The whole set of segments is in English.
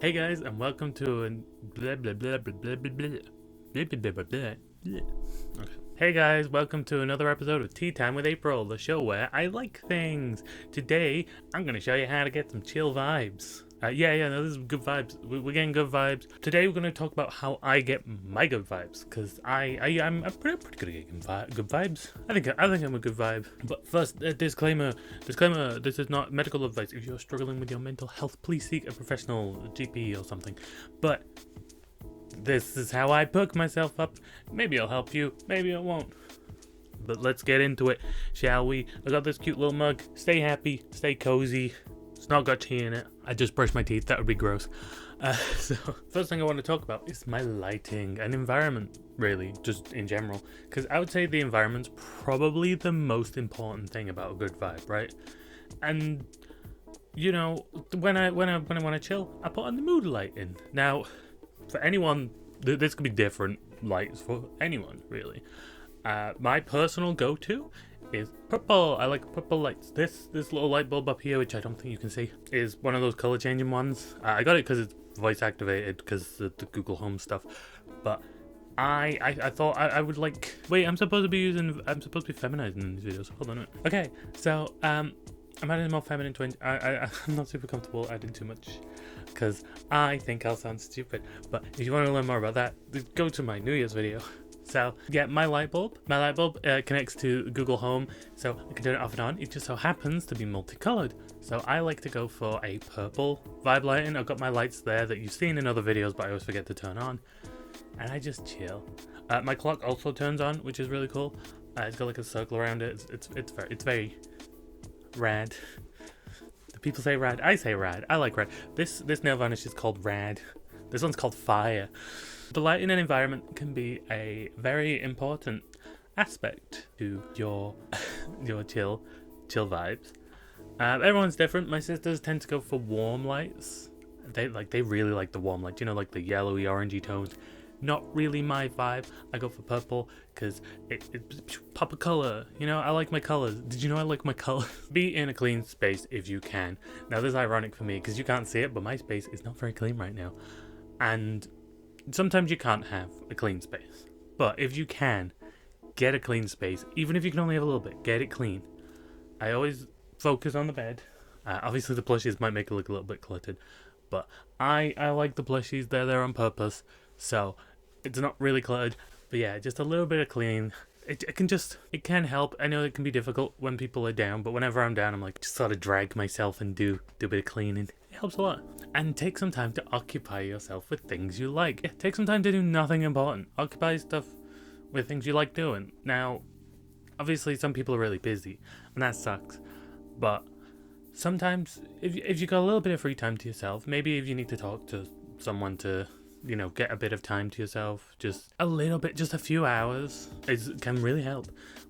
Hey guys, and welcome to a blah blah blah blah blah blah blah blah blah blah blah. Okay. Hey guys, welcome to another episode of Tea Time with April, the show where I like things. Today, I'm gonna show you how to get some chill vibes. No, this is good vibes. We're getting good vibes. Today, we're gonna talk about how I get my good vibes, because I'm pretty good at getting good vibes. I think I'm a good vibe. But first, disclaimer. This is not medical advice. If you're struggling with your mental health, please seek a professional GP or something. But this is how I perk myself up. Maybe it'll help you, maybe it won't. But let's get into it, shall we? I got this cute little mug. Stay happy, stay cozy. It's not got tea in it. I just brushed my teeth, that would be gross. So, first thing I want to talk about is my lighting and environment, really, just in general. Because I would say the environment's probably the most important thing about a good vibe, right? And you know, when I want to chill, I put on the mood lighting. Now, for anyone, this could be different lights for anyone, really. My personal go-to is purple. I like purple lights. This little light bulb up here, which I don't think you can see, is one of those color changing ones. I got it because it's voice activated because of the Google Home stuff. But I thought I would like. Wait, I'm supposed to be feminizing in these videos. Hold on a minute. Okay, so I'm adding a more feminine twinge. I'm not super comfortable adding too much because I think I'll sound stupid. But if you want to learn more about that, go to my New Year's video. So yeah, my light bulb connects to Google Home, so I can turn it off and on. It just so happens to be multicolored. So I like to go for a purple vibe lighting. I've got my lights there that you've seen in other videos, but I always forget to turn on. And I just chill. My clock also turns on, which is really cool. It's got like a circle around it. It's very rad. Do people say rad? I say rad. I like rad. This nail varnish is called rad. This one's called fire. The lighting and environment can be a very important aspect to your chill vibes. Everyone's different. My sisters tend to go for warm lights. They really like the warm light. You know, like the yellowy, orangey tones. Not really my vibe. I go for purple because it pop a color. You know, I like my colors. Did you know I like my colors? Be in a clean space if you can. Now, this is ironic for me because you can't see it, but my space is not very clean right now. And sometimes you can't have a clean space. But if you can, get a clean space. Even if you can only have a little bit, get it clean. I always focus on the bed. Obviously, the plushies might make it look a little bit cluttered. But I like the plushies. They're there on purpose. So it's not really cluttered, but yeah, just a little bit of clean. It can help. I know it can be difficult when people are down, but whenever I'm down, I'm like just sort of drag myself and do a bit of cleaning. It helps a lot. And take some time to occupy yourself with things you like. Yeah, take some time to do nothing important. Occupy stuff with things you like doing. Now, obviously, some people are really busy, and that sucks. But sometimes, if you got a little bit of free time to yourself, maybe if you need to talk to someone to, you know, get a bit of time to yourself, just a little bit, just a few hours, it can really help.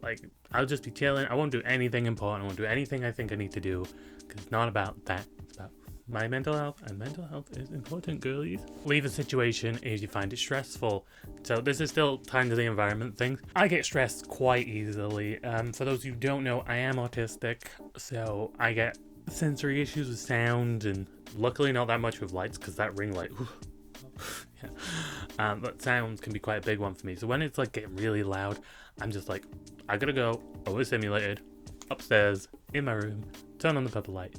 Like, I'll just be chilling. I won't do anything important. I won't do anything I think I need to do, because it's not about that. It's about my mental health, and mental health is important, girlies. Leave a situation if you find it stressful. So this is still time to the environment thing. I get stressed quite easily. For those who don't know, I am autistic, so I get sensory issues with sound, and luckily not that much with lights, because that ring light, yeah. But sounds can be quite a big one for me. So when it's like getting really loud, I'm just like, I gotta go overstimulated, upstairs in my room, turn on the purple light.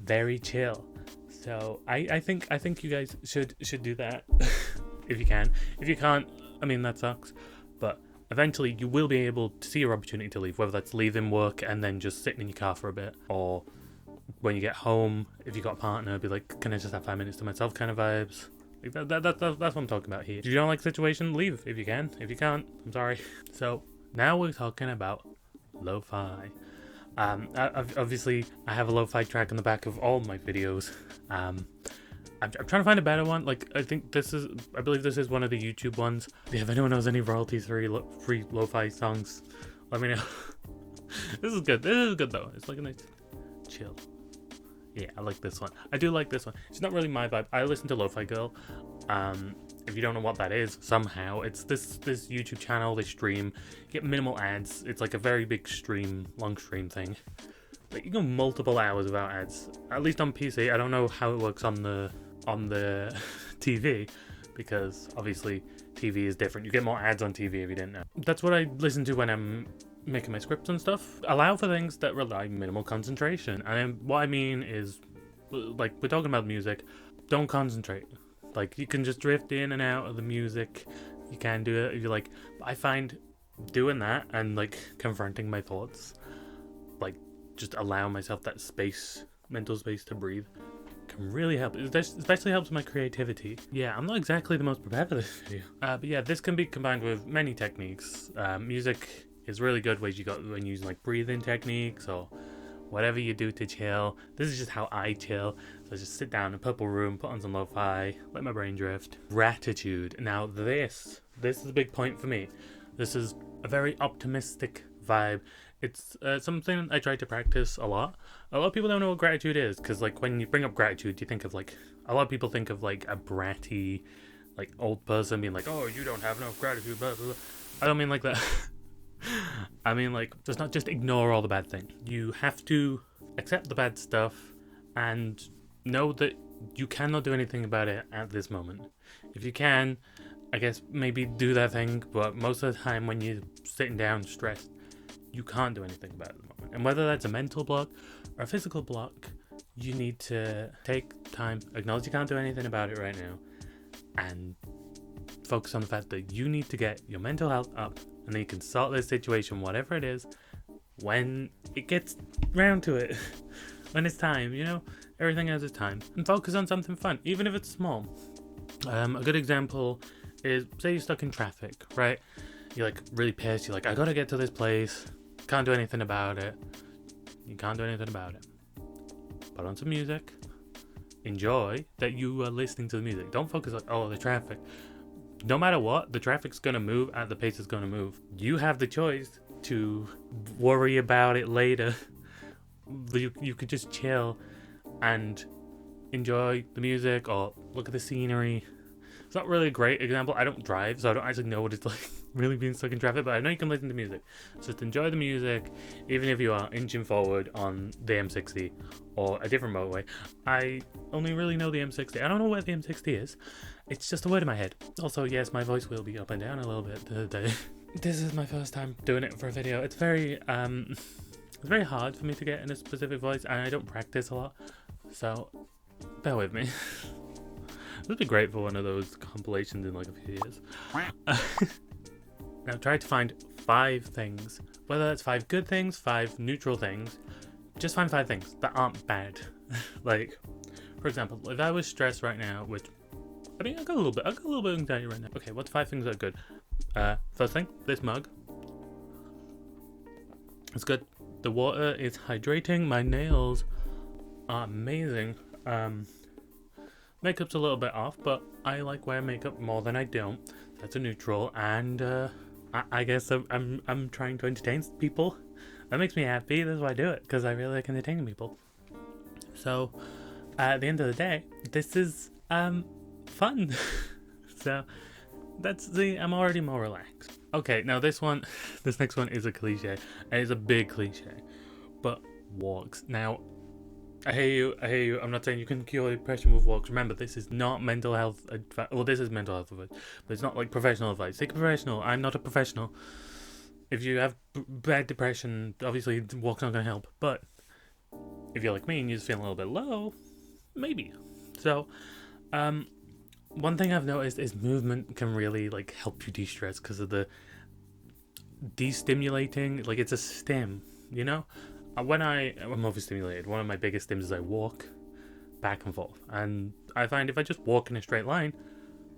Very chill. So I think you guys should do that if you can. If you can't, I mean, that sucks. But eventually you will be able to see your opportunity to leave, whether that's leaving work and then just sitting in your car for a bit, or when you get home, if you got a partner, be like, can I just have 5 minutes to myself kind of vibes. Like that's what I'm talking about here. If you don't like the situation, leave if you can. If you can't, I'm sorry. So now we're talking about lo-fi. Obviously, I have a lo-fi track on the back of all my videos. I'm trying to find a better one. Like, I believe this is one of the YouTube ones. Yeah, if anyone knows any royalty-free lo-fi songs, let me know. This is good. This is good though. It's like a nice chill. Yeah, I like this one. I do like this one. It's not really my vibe. I listen to Lo-Fi Girl. If you don't know what that is, somehow, it's this YouTube channel. They stream, get minimal ads. It's like a very big stream, long stream thing. But you go multiple hours without ads. At least on PC. I don't know how it works on the on the TV, because obviously TV is different. You get more ads on TV if you didn't know. That's what I listen to when I'm making my scripts and stuff. Allow for things that rely minimal concentration. And what I mean is, like, we're talking about music, don't concentrate. Like, you can just drift in and out of the music. You can do it if you like. I find doing that and like confronting my thoughts, like just allow myself that space, mental space to breathe, can really help. It especially helps my creativity. Yeah, I'm not exactly the most prepared for this video. But yeah, this can be combined with many techniques. Music is really good ways you got when using like breathing techniques or whatever you do to chill. This is just how I chill. So I just sit down in a purple room, put on some lo-fi, let my brain drift. Gratitude. Now this is a big point for me. This is a very optimistic vibe. It's something I try to practice a lot. A lot of people don't know what gratitude is, because like when you bring up gratitude, you think of like, a lot of people think of like a bratty, like old person being like, oh, you don't have enough gratitude, blah, blah, blah. I don't mean like that. I mean like, just not just ignore all the bad things. You have to accept the bad stuff and know that you cannot do anything about it at this moment. If you can, I guess maybe do that thing, but most of the time when you're sitting down stressed, you can't do anything about it at the moment. And whether that's a mental block or a physical block, you need to take time, acknowledge you can't do anything about it right now, and focus on the fact that you need to get your mental health up, and then you can sort this situation, whatever it is, when it gets round to it. When it's time, you know? Everything has its time. And focus on something fun, even if it's small. A good example is, say you're stuck in traffic, right? You're like really pissed, you're like, I gotta get to this place, can't do anything about it. You can't do anything about it. Put on some music, enjoy that you are listening to the music. Don't focus on, oh, the traffic. No matter what, the traffic's gonna move at the pace it's gonna move. You have the choice to worry about it later. You could just chill and enjoy the music or look at the scenery. It's not really a great example. I don't drive, so I don't actually know what it's like really being stuck in traffic, but I know you can listen to music. So just enjoy the music, even if you are inching forward on the M60 or a different motorway. I only really know the M60. I don't know where the M60 is. It's just a word in my head. Also, yes, my voice will be up and down a little bit today. This is my first time doing it for a video. It's very hard for me to get in a specific voice, and I don't practice a lot. So, bear with me. This would be great for one of those compilations in like a few years. Now try to find 5 things, whether that's 5 good things, 5 neutral things. Just find 5 things that aren't bad. Like, for example, if I was stressed right now, which I mean, I got a little bit of anxiety right now. Okay, what's 5 things that are good? First thing, this mug. It's good. The water is hydrating. My nails are amazing. Makeup's a little bit off, but I like wearing makeup more than I don't. That's a neutral, and I guess I'm trying to entertain people. That makes me happy. That's why I do it, because I really like entertaining people. So, at the end of the day, this is fun. So I'm already more relaxed. Okay, now this next one is a cliche. And it's a big cliche, but walks. Now, I hear you. I'm not saying you can cure depression with walks. Remember, this is not mental health advice. Well, this is mental health advice, but it's not like professional advice. Take a professional. I'm not a professional. If you have bad depression, obviously walk's not going to help. But if you're like me and you're just feeling a little bit low, maybe. So, one thing I've noticed is movement can really like help you de-stress because of the de-stimulating. Like, it's a stim, you know? When I'm overstimulated, one of my biggest stims is I walk back and forth, and I find if I just walk in a straight line,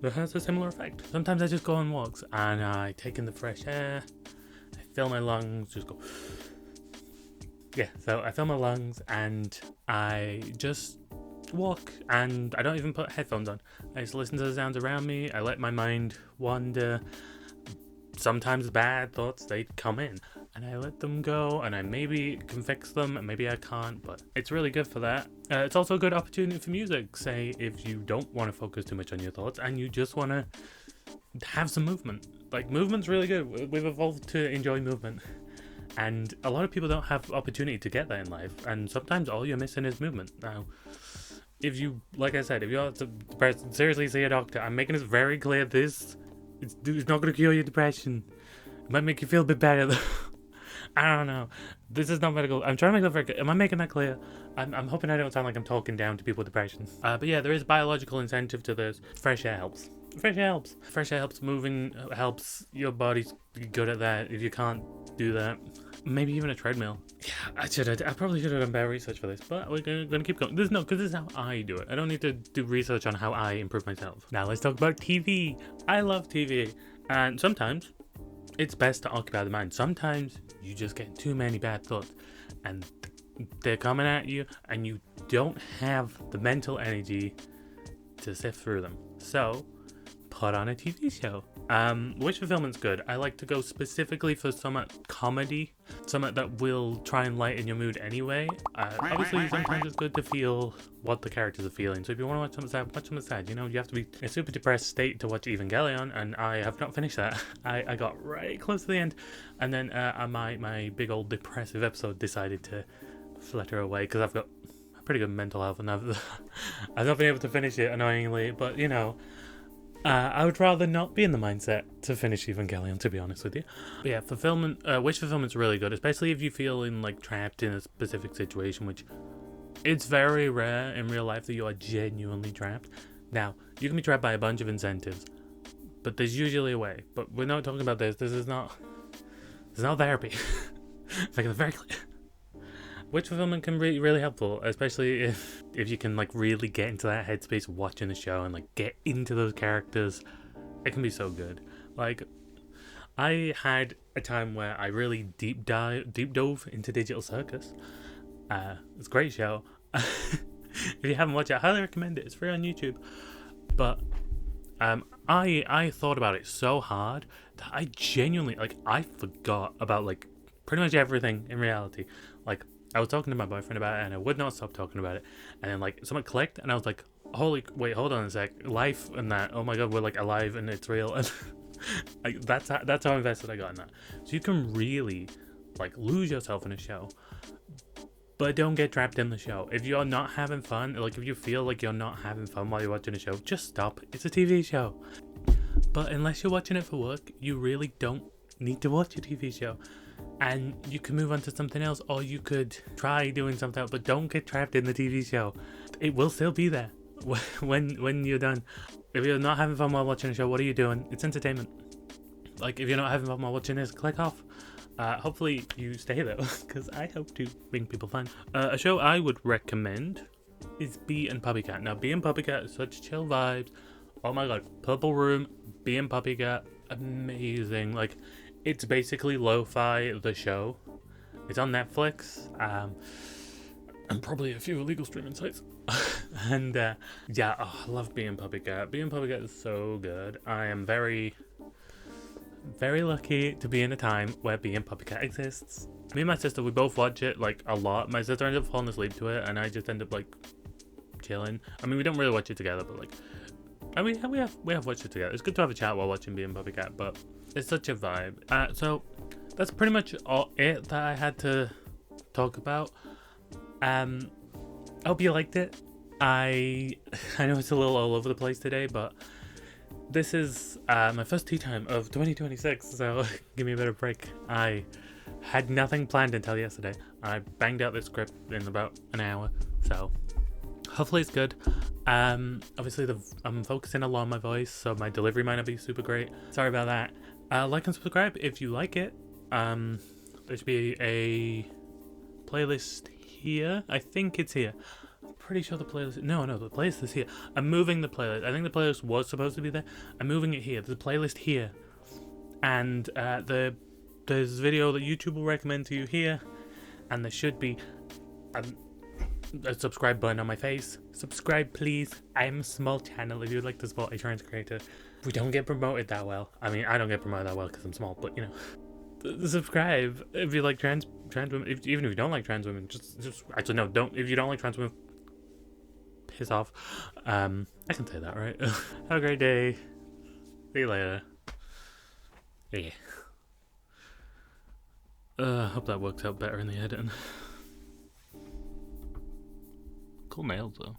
it has a similar effect. Sometimes I just go on walks and I take in the fresh air, I fill my lungs, just go. Yeah, so I fill my lungs and I just walk, and I don't even put headphones on. I just listen to the sounds around me. I let my mind wander. Sometimes bad thoughts, they come in, and I let them go, and I maybe can fix them, and maybe I can't, but it's really good for that. It's also a good opportunity for music. Say if you don't want to focus too much on your thoughts and you just want to have some movement. Like, movement's really good. We've evolved to enjoy movement, and a lot of people don't have opportunity to get that in life, and sometimes all you're missing is movement. Now, if you, like I said, if you're depressed, seriously see a doctor. I'm making this very clear. It's not going to cure your depression. It might make you feel a bit better though. I don't know. This is not medical. I'm trying to make that very clear. Am I making that clear? I'm hoping I don't sound like I'm talking down to people with depression. But yeah, there is biological incentive to this. Fresh air helps. Fresh air helps. Fresh air helps moving, helps your body be good at that. If you can't do that, maybe even a treadmill. Yeah, I probably should have done better research for this, but we're gonna keep going. Because this is how I do it. I don't need to do research on how I improve myself. Now let's talk about TV. I love TV, and sometimes it's best to occupy the mind. Sometimes you just get too many bad thoughts, and they're coming at you, and you don't have the mental energy to sift through them. So put on a TV show. Wish fulfillment's good. I like to go specifically for some comedy, some that will try and lighten your mood anyway. Obviously, sometimes it's good to feel what the characters are feeling. So if you want to watch something sad, watch something sad. You know, you have to be in a super depressed state to watch Evangelion, and I have not finished that. I got right close to the end, and then my big old depressive episode decided to flutter away because I've got pretty good mental health, and I've not been able to finish it, annoyingly. But you know. I would rather not be in the mindset to finish Evangelion, to be honest with you. But yeah, wish fulfillment's really good, especially if you feel like trapped in a specific situation, which it's very rare in real life that you are genuinely trapped. Now, you can be trapped by a bunch of incentives, but there's usually a way. But we're not talking about this. This is not therapy. Making it very clear. Wish fulfillment can be really helpful, especially if you can like really get into that headspace watching the show and like get into those characters. It can be so good. Like, I had a time where I really deep dove into Digital Circus. It's a great show. If you haven't watched it, I highly recommend it. It's free on YouTube. But I thought about it so hard that I genuinely I forgot about like pretty much everything in reality. Like, I was talking to my boyfriend about it, and I would not stop talking about it. And then, like, something clicked, and I was like, wait, hold on a sec. Life and that, oh my god, we're, like, alive, and it's real. And that's how invested I got in that. So you can really, like, lose yourself in a show, but don't get trapped in the show. If you're not having fun, like, if you feel like you're not having fun while you're watching a show, just stop. It's a TV show. But unless you're watching it for work, you really don't need to watch a TV show. And you can move on to something else, or you could try doing something else, but don't get trapped in the TV show. It will still be there when you're done. If you're not having fun while watching a show, what are you doing? It's entertainment. Like, if you're not having fun while watching this, click off. Hopefully you stay though, because I hope to bring people fun. A show I would recommend is Bee and Puppycat. Now, Bee and Puppycat is such chill vibes. Oh my god, Purple Room, Bee and Puppycat, amazing. Like, it's basically Lo-Fi the show. It's on Netflix, and probably a few illegal streaming sites. And yeah, I love Bee and Puppycat. Bee and Puppycat is so good. I am very, very lucky to be in a time where Bee and Puppycat exists. Me and my sister, we both watch it like a lot. My sister ended up falling asleep to it, and I just end up like chilling. I mean, we don't really watch it together, but like, I mean, we have watched it together. It's good to have a chat while watching Bee and Puppycat, but it's such a vibe. So that's pretty much all it that I had to talk about. I hope you liked it. I know it's a little all over the place today, but this is my first tea time of 2026, so give me a bit of a break. I had nothing planned until yesterday. I banged out this script in about an hour, so hopefully it's good. Obviously I'm focusing a lot on my voice, so my delivery might not be super great. Sorry about that. Like and subscribe if you like it. There should be a playlist here. I think it's here. I'm pretty sure the playlist... No, the playlist is here. I'm moving the playlist. I think the playlist was supposed to be there. I'm moving it here. There's a playlist here. And there's a video that YouTube will recommend to you here. And there should be a subscribe button on my face. Subscribe, please. I'm a small channel if you'd like to support a trans creator. We don't get promoted that well. I mean, I don't get promoted that well because I'm small, but you know. Subscribe if you like trans women. Even if you don't like trans women, just actually no, don't. If you don't like trans women, piss off. I can say that, right? Have a great day. See you later. Yeah. Hope that works out better in the editing. Cool nails though.